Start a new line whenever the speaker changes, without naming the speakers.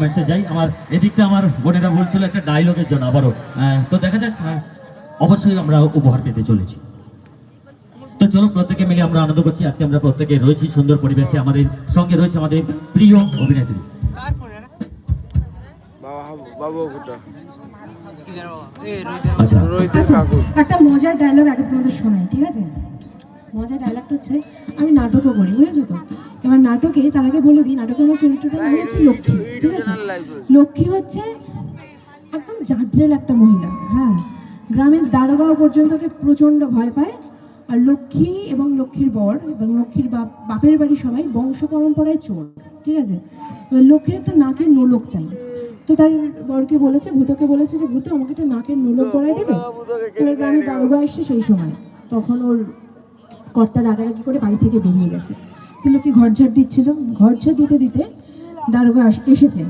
পারফরমেন্সে যাই। আমার এদিকটা আমার বোনেরা বলছিল একটা ডায়লগের জন্য আবারও, তো দেখা যাক, অবশ্যই আমরা উপহার পেতে চলেছি। তো চলো প্রত্যেকে মিলে আমরা আনন্দ করছি। আজকে আমরা প্রত্যেকে রয়েছি সুন্দর পরিবেশে, আমাদের সঙ্গে রয়েছে আমাদের প্রিয় অভিনেত্রী। আচ্ছা,
একটা মজার ডায়লগ আগে তোমাদের শোনাই, ঠিক আছে? মজার ডায়লগটা হচ্ছে, আমি নাটকও করি, বুঝেছো তো? এবার নাটকে তার আগে বলে দিই, নাটকের আমার চরিত্রটা নাম হচ্ছে লক্ষ্মী, ঠিক আছে? লক্ষ্মী হচ্ছে একদম জাদ্রেল একটা মহিলা, হ্যাঁ। গ্রামের দারোগাও পর্যন্ত ওকে প্রচণ্ড ভয় পায়। আর লক্ষ্মী এবং লক্ষ্মীর বর এবং লক্ষ্মীর বাপের বাড়ি সবাই বংশ পরম্পরায় চোর, ঠিক আছে? এবার লক্ষ্মীর একটা নাকের নোলক চাই। তো তার বরকে বলেছে, ভূতকে বলেছে যে ভূত আমাকে একটা নাকের নোলক করাই দেবে। এবার গ্রামের দারোগা এসছে সেই সময়, তখন ওর কর্তা রাগারাগি করে বাড়ি থেকে বেরিয়ে গেছে। তো লক্ষ্মী ঘর ঝাড় দিচ্ছিল, ঘর ঝাড় দিতে দিতে দারোগা এসেছে।